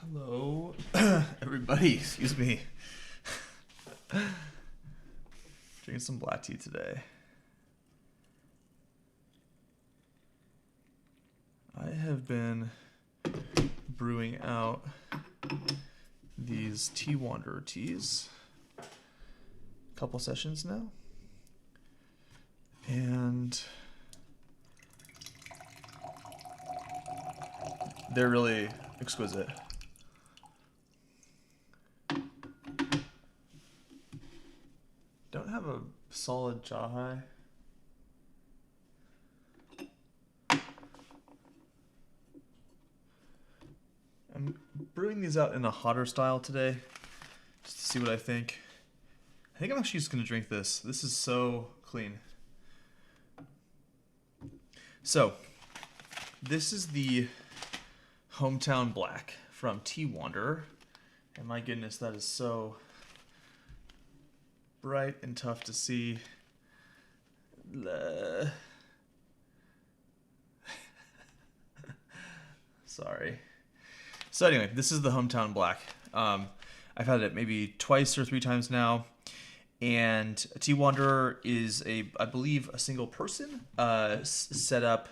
Hello, everybody. Excuse me. Drinking some black tea today. I have been brewing out these Tea Wanderer teas a couple sessions now, and they're really exquisite. Don't have a solid jaw high. I'm brewing these out in a hotter style today, just to see what I think. I think I'm actually just going to drink this. This is so clean. So, this is the Hometown Black from Tea Wanderer. And my goodness, that is so bright and tough to see. Sorry. So anyway, this is the Hometown Black. I've had it maybe twice or three times now. And Tea Wanderer is I believe, a single person set up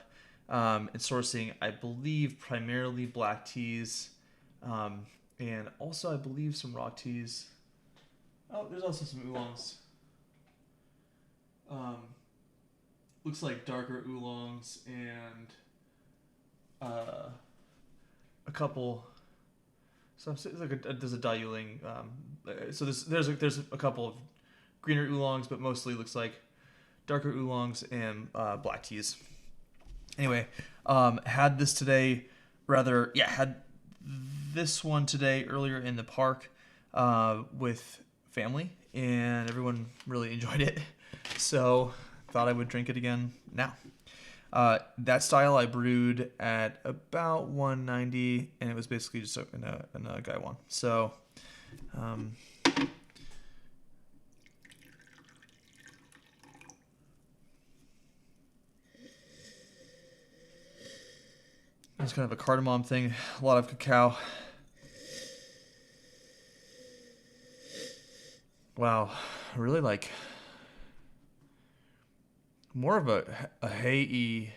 and sourcing, I believe, primarily black teas. And also, I believe, some rock teas. Oh, there's also some oolongs. Looks like darker oolongs and a couple. So it's like there's a diluting. So there's a couple of greener oolongs, but mostly looks like darker oolongs and black teas. Anyway, had this today. Had this one today earlier in the park with family, and everyone really enjoyed it. So thought I would drink it again now. That style I brewed at about 190, and it was basically just in a Gaiwan. So, it's kind of a cardamom thing, a lot of cacao. Wow, really like more of a hay-y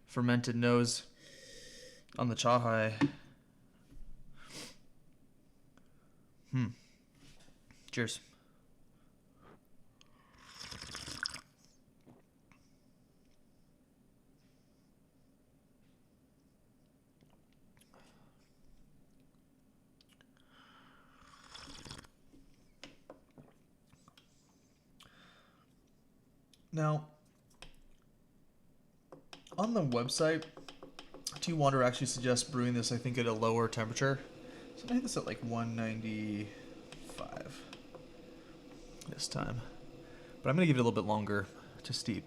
fermented nose on the chahai. Cheers. Now, on the website, Tea Wanderer actually suggests brewing this, I think, at a lower temperature. So I think this at like 195 this time. But I'm going to give it a little bit longer to steep.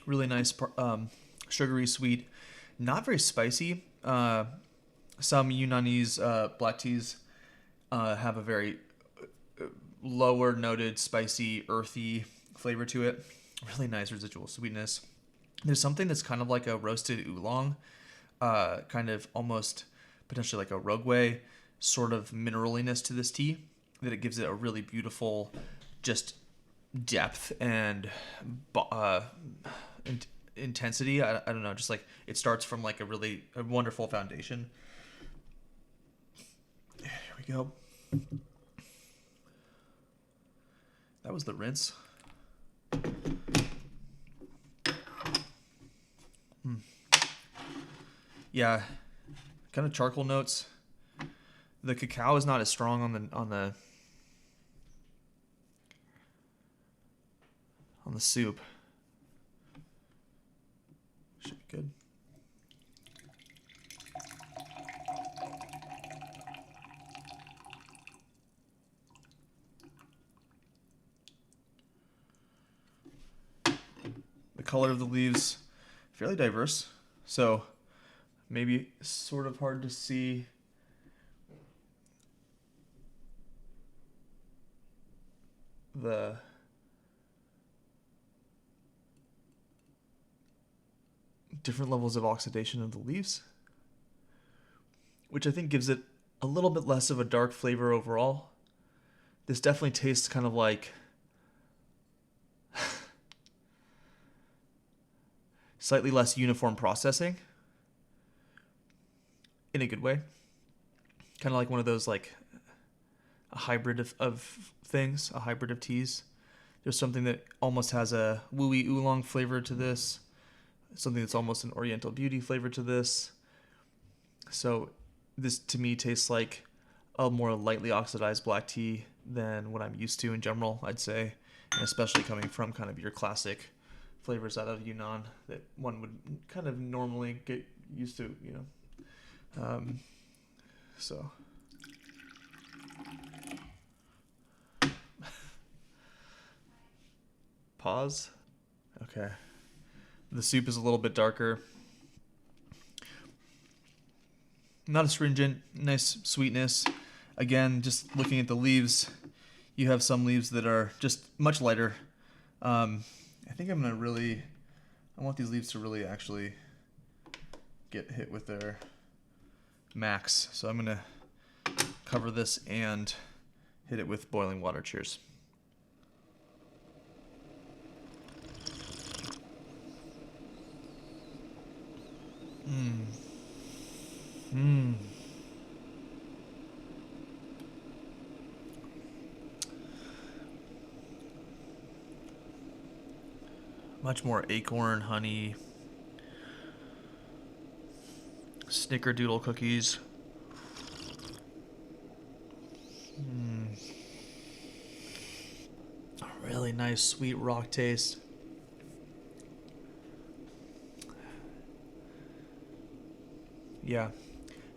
Really nice, sugary, sweet, not very spicy. Some Yunanese black teas have a very lower noted, spicy, earthy flavor to it. Really nice residual sweetness. There's something that's kind of like a roasted oolong, kind of almost potentially like a rogueway sort of mineraliness to this tea, that it gives it a really beautiful just depth and intensity. I don't know, just like it starts from like a wonderful foundation. Here we go. That was the rinse. Yeah, kind of charcoal notes. The cacao is not as strong on the soup. Should be good. The color of the leaves, fairly diverse. So maybe sort of hard to see the different levels of oxidation of the leaves, which I think gives it a little bit less of a dark flavor overall. This definitely tastes kind of like slightly less uniform processing in a good way. Kind of like one of those, like a hybrid of things, a hybrid of teas. There's something that almost has a Wuyi oolong flavor to this, something that's almost an Oriental beauty flavor to this. So this to me tastes like a more lightly oxidized black tea than what I'm used to in general, I'd say, and especially coming from kind of your classic flavors out of Yunnan that one would kind of normally get used to, you know. So pause. Okay. The soup is a little bit darker. Not astringent, nice sweetness. Again, just looking at the leaves, you have some leaves that are just much lighter. I think I'm gonna I want these leaves to really actually get hit with their max. So I'm gonna cover this and hit it with boiling water. Cheers. Much more acorn, honey, snickerdoodle cookies. Really nice sweet rock taste. Yeah, I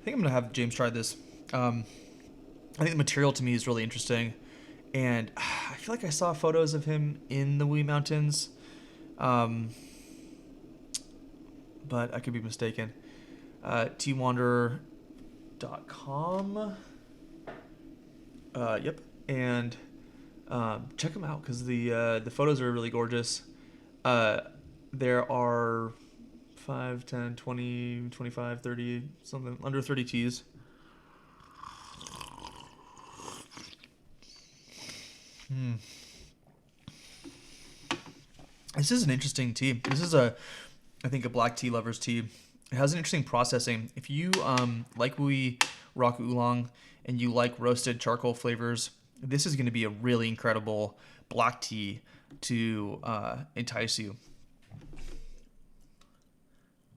think I'm gonna have James try this. I think the material to me is really interesting, and I feel like I saw photos of him in the Wuyi Mountains, but I could be mistaken. twanderer.com. Yep, and check them out because the photos are really gorgeous. There are 5, 10, 20, 25, 30, something under 30 teas. This is an interesting tea. This is I think a black tea lover's tea. It has an interesting processing. If you like Wuyi rock oolong and you like roasted charcoal flavors, this is going to be a really incredible black tea to entice you.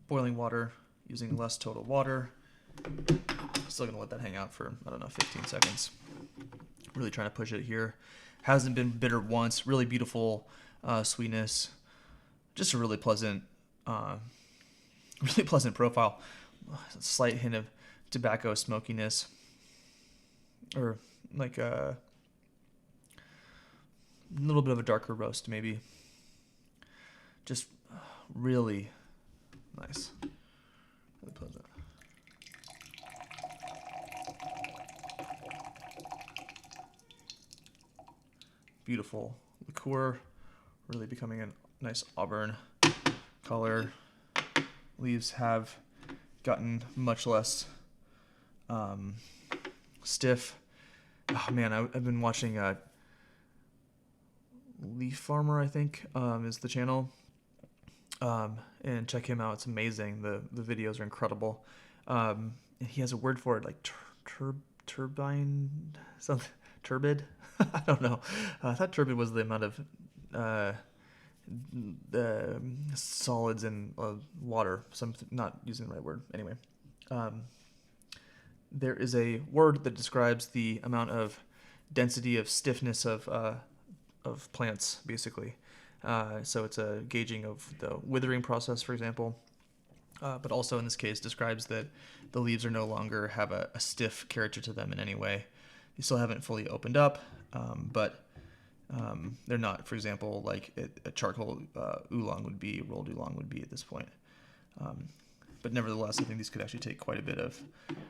Boiling water, using less total water. Still going to let that hang out for, I don't know, 15 seconds. Really trying to push it here. Hasn't been bitter once. Really beautiful sweetness. Just a really pleasant profile. A slight hint of tobacco smokiness, or like a little bit of a darker roast maybe. Just really nice. Really pleasant. Beautiful liqueur, really becoming a nice auburn color. Leaves have gotten much less stiff. Oh man, I've been watching Leaf Farmer, I think, is the channel. And check him out. It's amazing. The videos are incredible. And he has a word for it, like turbine, something, turbid. I don't know. I thought turbid was the amount of solids in water. So I'm not using the right word. Anyway, there is a word that describes the amount of density of stiffness of plants, basically. So it's a gauging of the withering process, for example. But also in this case describes that the leaves are no longer have a stiff character to them in any way. They still haven't fully opened up, but they're not, for example, like a charcoal oolong would be, rolled oolong would be at this point. But nevertheless, I think these could actually take quite a bit of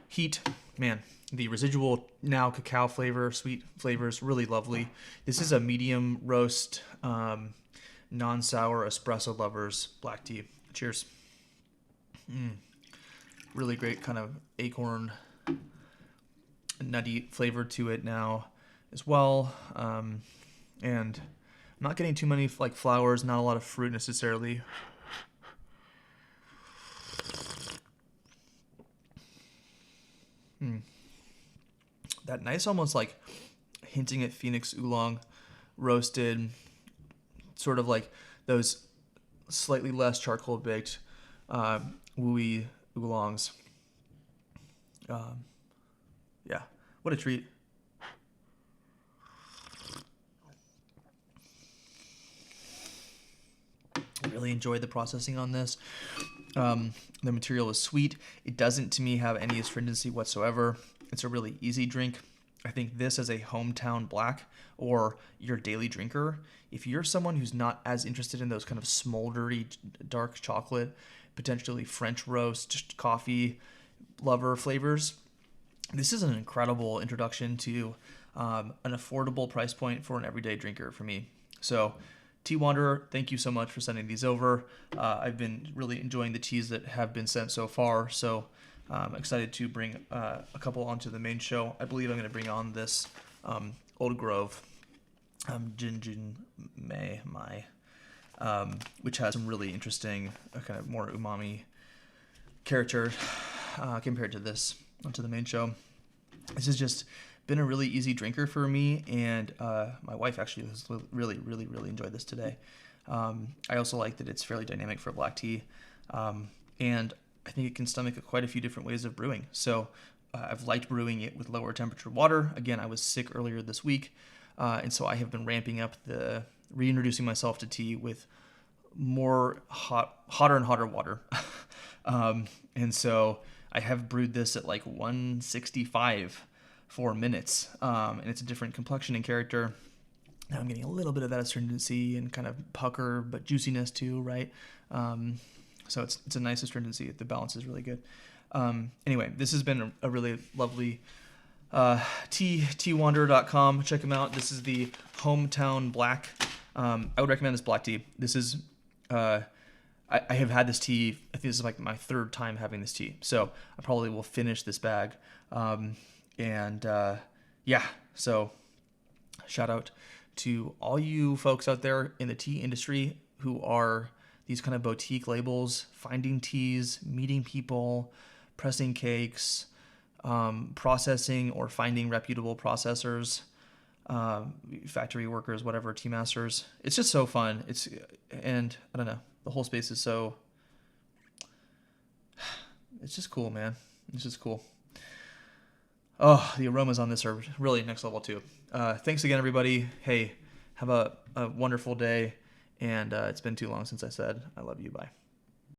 heat. Man, the residual now cacao flavor, sweet flavor is really lovely. This is a medium roast, non-sour espresso lovers black tea. Cheers. Really great kind of acorn, nutty flavor to it now as well. And I'm not getting too many like flowers, not a lot of fruit necessarily. That nice, almost like hinting at Phoenix oolong roasted, sort of like those slightly less charcoal baked Wuyi oolongs. Yeah, what a treat. Really enjoyed the processing on this. The material is sweet. It doesn't, to me, have any astringency whatsoever. It's a really easy drink. I think this as a hometown black or your daily drinker, if you're someone who's not as interested in those kind of smoldery dark chocolate, potentially French roast, coffee lover flavors, this is an incredible introduction to an affordable price point for an everyday drinker for me. So Tea Wanderer, thank you so much for sending these over. I've been really enjoying the teas that have been sent so far, so I'm excited to bring a couple onto the main show. I believe I'm going to bring on this Old Grove Jin Mai, which has some really interesting, kind of more umami character compared to this onto the main show. This has just been a really easy drinker for me, and my wife actually has really enjoyed this today. I also like that it's fairly dynamic for black tea, and I think it can stomach quite a few different ways of brewing. So I've liked brewing it with lower temperature water. Again, I was sick earlier this week, and so I have been ramping up reintroducing myself to tea with more hotter and hotter water. And so I have brewed this at like 165 for minutes, and it's a different complexion and character. Now I'm getting a little bit of that astringency and kind of pucker, but juiciness too, right? So it's a nice astringency. The balance is really good. Anyway, this has been a really lovely teawanderer.com. Check them out. This is the Hometown Black. I would recommend this black tea. This is I have had this tea. I think this is like my third time having this tea, so I probably will finish this bag. Yeah, so shout out to all you folks out there in the tea industry who are these kind of boutique labels, finding teas, meeting people, pressing cakes, processing or finding reputable processors, factory workers, whatever, tea masters. It's just so fun. And I don't know, the whole space is so, it's just cool, man. It's just cool. Oh, the aromas on this are really next level too. Thanks again, everybody. Hey, have a wonderful day. And it's been too long since I said I love you. Bye.